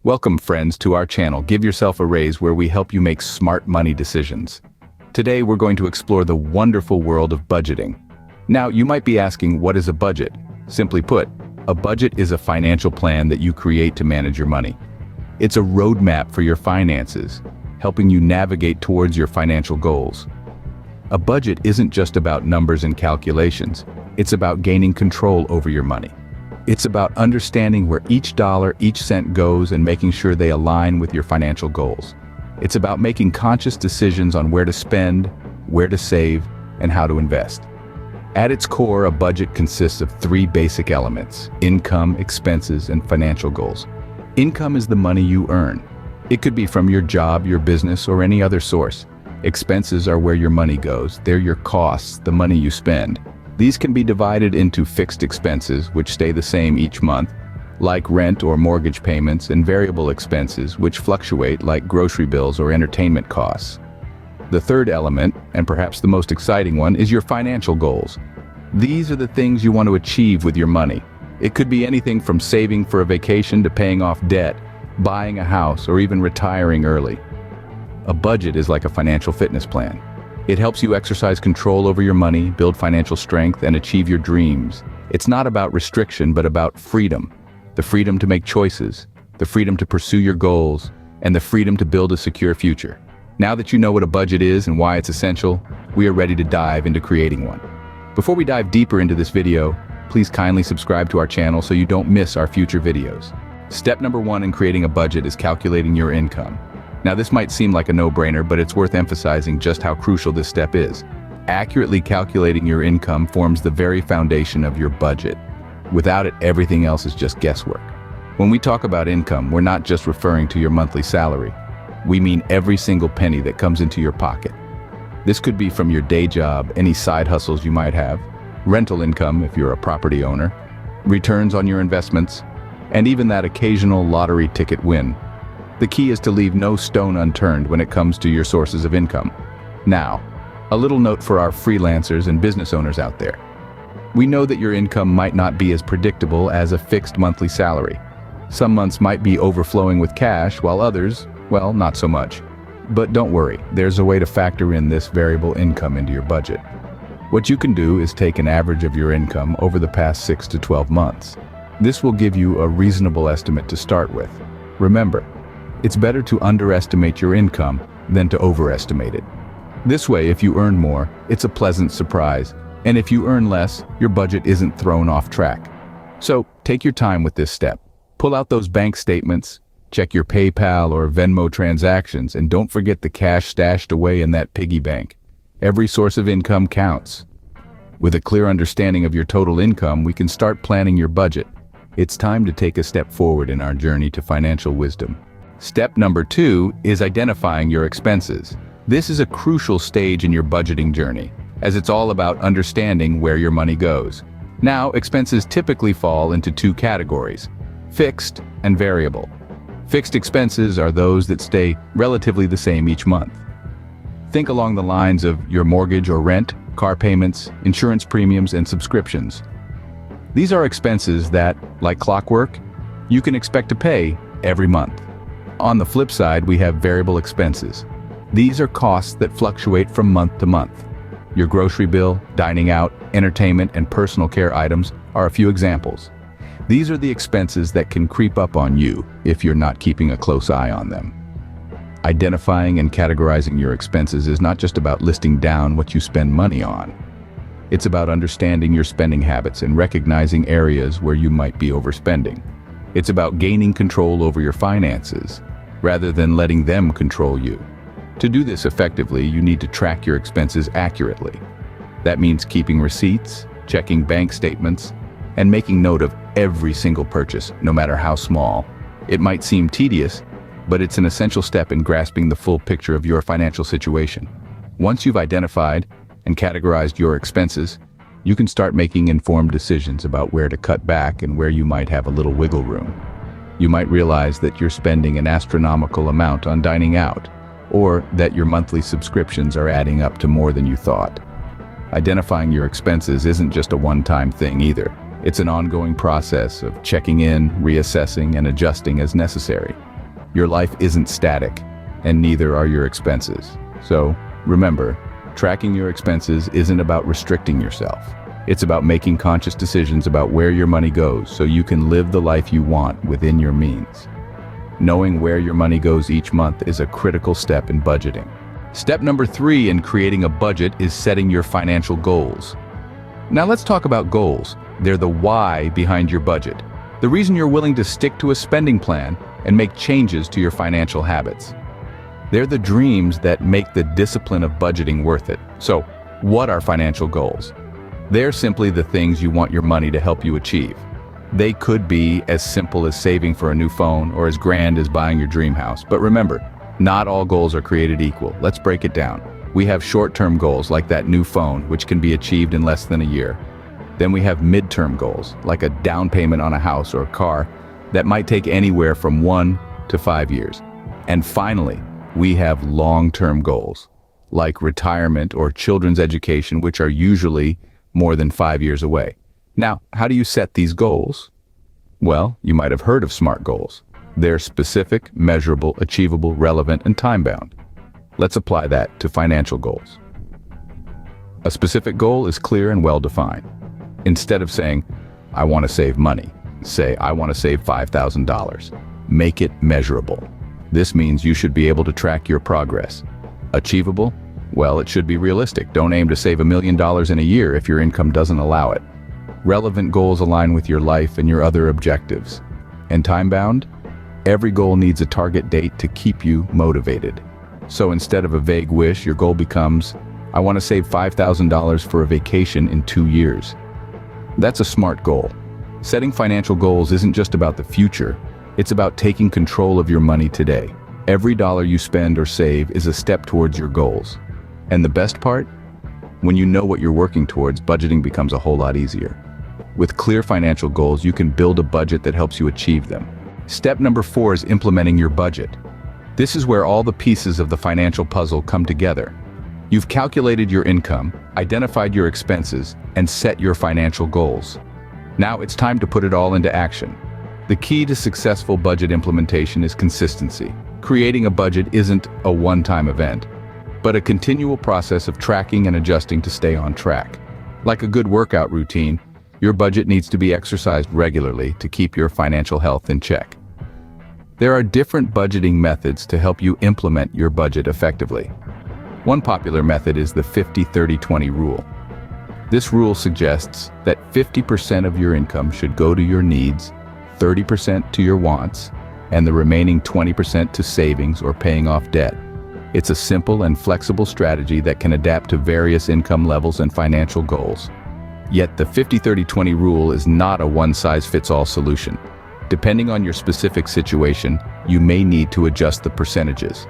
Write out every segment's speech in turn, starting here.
Welcome, friends, to our channel. Give yourself a raise, where we help you make smart money decisions. Today, we're going to explore the wonderful world of budgeting. Now, you might be asking, what is a budget? Simply put, a budget is a financial plan that you create to manage your money. It's a roadmap for your finances, helping you navigate towards your financial goals. A budget isn't just about numbers and calculations. It's about gaining control over your money. It's about understanding where each dollar, each cent goes and making sure they align with your financial goals. It's about making conscious decisions on where to spend, where to save, and how to invest. At its core, a budget consists of three basic elements: income, expenses, and financial goals. Income is the money you earn. It could be from your job, your business, or any other source. Expenses are where your money goes. They're your costs, the money you spend. These can be divided into fixed expenses, which stay the same each month, like rent or mortgage payments, and variable expenses, which fluctuate, like grocery bills or entertainment costs. The third element, and perhaps the most exciting one, is your financial goals. These are the things you want to achieve with your money. It could be anything from saving for a vacation to paying off debt, buying a house, or even retiring early. A budget is like a financial fitness plan. It helps you exercise control over your money, build financial strength, and achieve your dreams. It's not about restriction, but about freedom. The freedom to make choices, the freedom to pursue your goals, and the freedom to build a secure future. Now that you know what a budget is and why it's essential, we are ready to dive into creating one. Before we dive deeper into this video, please kindly subscribe to our channel so you don't miss our future videos. Step number 1 in creating a budget is calculating your income. Now, this might seem like a no-brainer, but it's worth emphasizing just how crucial this step is. Accurately calculating your income forms the very foundation of your budget. Without it, everything else is just guesswork. When we talk about income, we're not just referring to your monthly salary. We mean every single penny that comes into your pocket. This could be from your day job, any side hustles you might have, rental income if you're a property owner, returns on your investments, and even that occasional lottery ticket win. The key is to leave no stone unturned when it comes to your sources of income. Now, a little note for our freelancers and business owners out there. We know that your income might not be as predictable as a fixed monthly salary. Some months might be overflowing with cash, while others, well, not so much. But don't worry, there's a way to factor in this variable income into your budget. What you can do is take an average of your income over the past 6 to 12 months. This will give you a reasonable estimate to start with. Remember, it's better to underestimate your income than to overestimate it. This way, if you earn more, it's a pleasant surprise, and if you earn less, your budget isn't thrown off track. So, take your time with this step. Pull out those bank statements, check your PayPal or Venmo transactions, and don't forget the cash stashed away in that piggy bank. Every source of income counts. With a clear understanding of your total income, we can start planning your budget. It's time to take a step forward in our journey to financial wisdom. Step number 2 is identifying your expenses. This is a crucial stage in your budgeting journey, as it's all about understanding where your money goes. Now, expenses typically fall into 2 categories: fixed and variable. Fixed expenses are those that stay relatively the same each month. Think along the lines of your mortgage or rent, car payments, insurance premiums, and subscriptions. These are expenses that, like clockwork, you can expect to pay every month. On the flip side, we have variable expenses. These are costs that fluctuate from month to month. Your grocery bill, dining out, entertainment, and personal care items are a few examples. These are the expenses that can creep up on you if you're not keeping a close eye on them. Identifying and categorizing your expenses is not just about listing down what you spend money on. It's about understanding your spending habits and recognizing areas where you might be overspending. It's about gaining control over your finances, rather than letting them control you. To do this effectively, you need to track your expenses accurately. That means keeping receipts, checking bank statements, and making note of every single purchase, no matter how small. It might seem tedious, but it's an essential step in grasping the full picture of your financial situation. Once you've identified and categorized your expenses, you can start making informed decisions about where to cut back and where you might have a little wiggle room. You might realize that you're spending an astronomical amount on dining out, or that your monthly subscriptions are adding up to more than you thought. Identifying your expenses isn't just a one-time thing either. It's an ongoing process of checking in, reassessing, and adjusting as necessary. Your life isn't static, and neither are your expenses. So, remember, tracking your expenses isn't about restricting yourself. It's about making conscious decisions about where your money goes so you can live the life you want within your means. Knowing where your money goes each month is a critical step in budgeting. Step number 3 in creating a budget is setting your financial goals. Now let's talk about goals. They're the why behind your budget. The reason you're willing to stick to a spending plan and make changes to your financial habits. They're the dreams that make the discipline of budgeting worth it. So, what are financial goals? They're simply the things you want your money to help you achieve. They could be as simple as saving for a new phone or as grand as buying your dream house. But remember, not all goals are created equal. Let's break it down. We have short-term goals like that new phone, which can be achieved in less than a year. Then we have mid-term goals, like a down payment on a house or a car, that might take anywhere from 1 to 5 years. And finally, we have long-term goals, like retirement or children's education, which are usually more than 5 years away. Now, how do you set these goals? Well, you might have heard of SMART goals. They're specific, measurable, achievable, relevant, and time-bound. Let's apply that to financial goals. A specific goal is clear and well-defined. Instead of saying, I want to save money, say, I want to save $5,000. Make it measurable. This means you should be able to track your progress. Achievable? Well, it should be realistic. Don't aim to save $1 million in a year if your income doesn't allow it. Relevant goals align with your life and your other objectives. And time-bound? Every goal needs a target date to keep you motivated. So instead of a vague wish, your goal becomes, I want to save $5,000 for a vacation in 2 years. That's a SMART goal. Setting financial goals isn't just about the future, it's about taking control of your money today. Every dollar you spend or save is a step towards your goals. And the best part? When you know what you're working towards, budgeting becomes a whole lot easier. With clear financial goals, you can build a budget that helps you achieve them. Step number 4 is implementing your budget. This is where all the pieces of the financial puzzle come together. You've calculated your income, identified your expenses, and set your financial goals. Now it's time to put it all into action. The key to successful budget implementation is consistency. Creating a budget isn't a one-time event, but a continual process of tracking and adjusting to stay on track. Like a good workout routine, your budget needs to be exercised regularly to keep your financial health in check. There are different budgeting methods to help you implement your budget effectively. One popular method is the 50-30-20 rule. This rule suggests that 50% of your income should go to your needs, 30% to your wants, and the remaining 20% to savings or paying off debt. It's a simple and flexible strategy that can adapt to various income levels and financial goals. Yet the 50-30-20 rule is not a one-size-fits-all solution. Depending on your specific situation, you may need to adjust the percentages.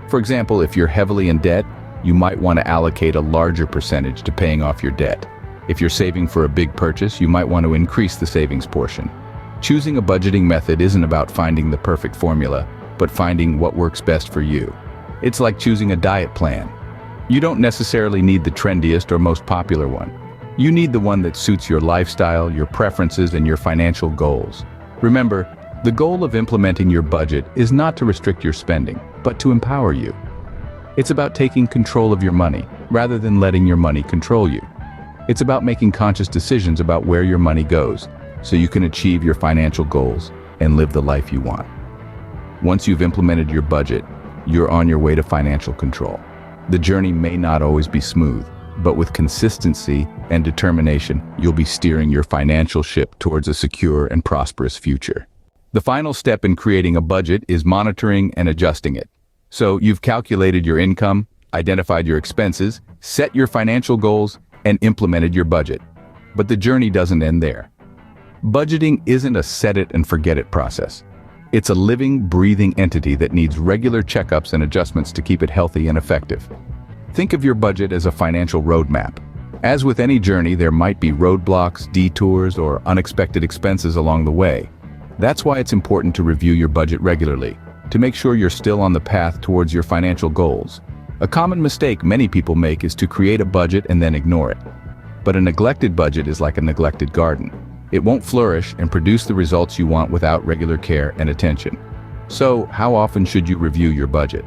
For example, if you're heavily in debt, you might want to allocate a larger percentage to paying off your debt. If you're saving for a big purchase, you might want to increase the savings portion. Choosing a budgeting method isn't about finding the perfect formula, but finding what works best for you. It's like choosing a diet plan. You don't necessarily need the trendiest or most popular one. You need the one that suits your lifestyle, your preferences, and your financial goals. Remember, the goal of implementing your budget is not to restrict your spending, but to empower you. It's about taking control of your money, rather than letting your money control you. It's about making conscious decisions about where your money goes, so you can achieve your financial goals and live the life you want. Once you've implemented your budget, you're on your way to financial control. The journey may not always be smooth, but with consistency and determination, you'll be steering your financial ship towards a secure and prosperous future. The final step in creating a budget is monitoring and adjusting it. So you've calculated your income, identified your expenses, set your financial goals, and implemented your budget. But the journey doesn't end there. Budgeting isn't a set-it-and-forget-it process. It's a living, breathing entity that needs regular checkups and adjustments to keep it healthy and effective. Think of your budget as a financial roadmap. As with any journey, there might be roadblocks, detours, or unexpected expenses along the way. That's why it's important to review your budget regularly, to make sure you're still on the path towards your financial goals. A common mistake many people make is to create a budget and then ignore it. But a neglected budget is like a neglected garden. It won't flourish and produce the results you want without regular care and attention. So, how often should you review your budget?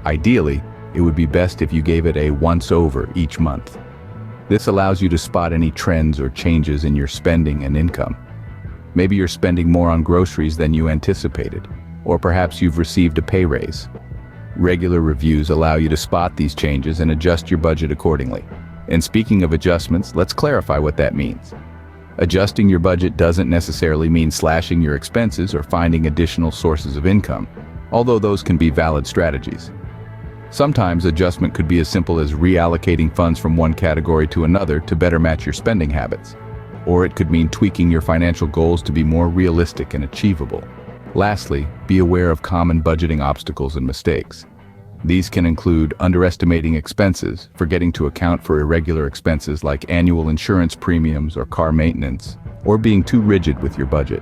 Ideally, it would be best if you gave it a once-over each month. This allows you to spot any trends or changes in your spending and income. Maybe you're spending more on groceries than you anticipated, or perhaps you've received a pay raise. Regular reviews allow you to spot these changes and adjust your budget accordingly. And speaking of adjustments, let's clarify what that means. Adjusting your budget doesn't necessarily mean slashing your expenses or finding additional sources of income, although those can be valid strategies. Sometimes adjustment could be as simple as reallocating funds from one category to another to better match your spending habits. Or it could mean tweaking your financial goals to be more realistic and achievable. Lastly, be aware of common budgeting obstacles and mistakes. These can include underestimating expenses, forgetting to account for irregular expenses like annual insurance premiums or car maintenance, or being too rigid with your budget.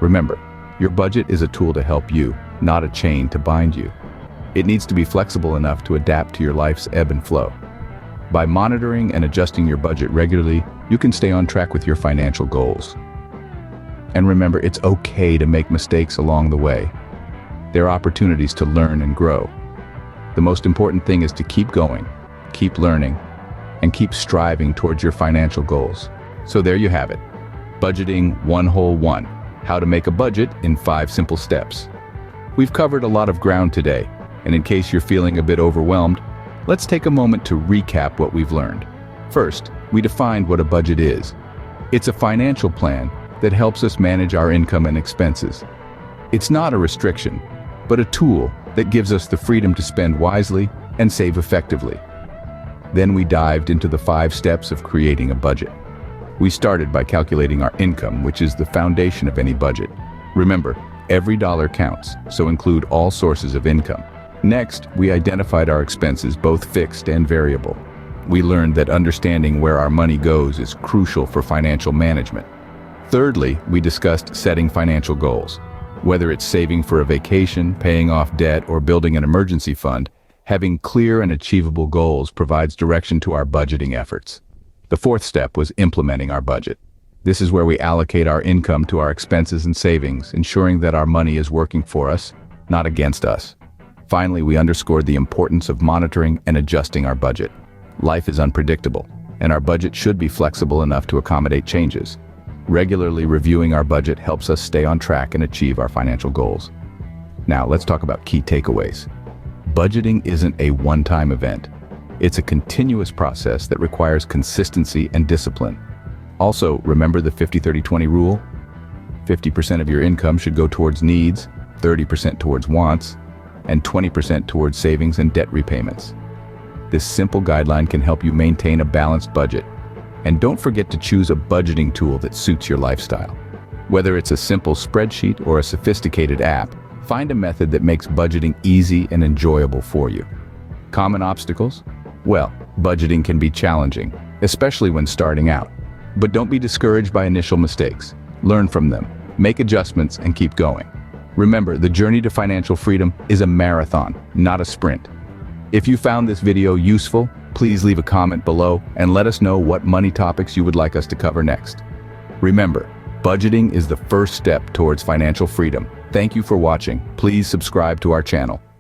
Remember, your budget is a tool to help you, not a chain to bind you. It needs to be flexible enough to adapt to your life's ebb and flow. By monitoring and adjusting your budget regularly, you can stay on track with your financial goals. And remember, it's okay to make mistakes along the way. There are opportunities to learn and grow. The most important thing is to keep going, keep learning, and keep striving towards your financial goals. So there you have it. Budgeting 101. How to make a budget in 5 simple steps. We've covered a lot of ground today, and in case you're feeling a bit overwhelmed, let's take a moment to recap what we've learned. First, we defined what a budget is. It's a financial plan that helps us manage our income and expenses. It's not a restriction, but a tool that gives us the freedom to spend wisely and save effectively. Then we dived into the 5 steps of creating a budget. We started by calculating our income, which is the foundation of any budget. Remember, every dollar counts, so include all sources of income. Next, we identified our expenses, both fixed and variable. We learned that understanding where our money goes is crucial for financial management. Thirdly, we discussed setting financial goals. Whether it's saving for a vacation, paying off debt, or building an emergency fund, having clear and achievable goals provides direction to our budgeting efforts. The 4th step was implementing our budget. This is where we allocate our income to our expenses and savings, ensuring that our money is working for us, not against us. Finally, we underscored the importance of monitoring and adjusting our budget. Life is unpredictable, and our budget should be flexible enough to accommodate changes. Regularly reviewing our budget helps us stay on track and achieve our financial goals. Now, let's talk about key takeaways. Budgeting isn't a one-time event. It's a continuous process that requires consistency and discipline. Also, remember the 50-30-20 rule? 50% of your income should go towards needs, 30% towards wants, and 20% towards savings and debt repayments. This simple guideline can help you maintain a balanced budget. And don't forget to choose a budgeting tool that suits your lifestyle. Whether it's a simple spreadsheet or a sophisticated app, find a method that makes budgeting easy and enjoyable for you. Common obstacles? Well, budgeting can be challenging, especially when starting out. But don't be discouraged by initial mistakes. Learn from them, make adjustments, and keep going. Remember, the journey to financial freedom is a marathon, not a sprint. If you found this video useful, please leave a comment below and let us know what money topics you would like us to cover next. Remember, budgeting is the first step towards financial freedom. Thank you for watching. Please subscribe to our channel.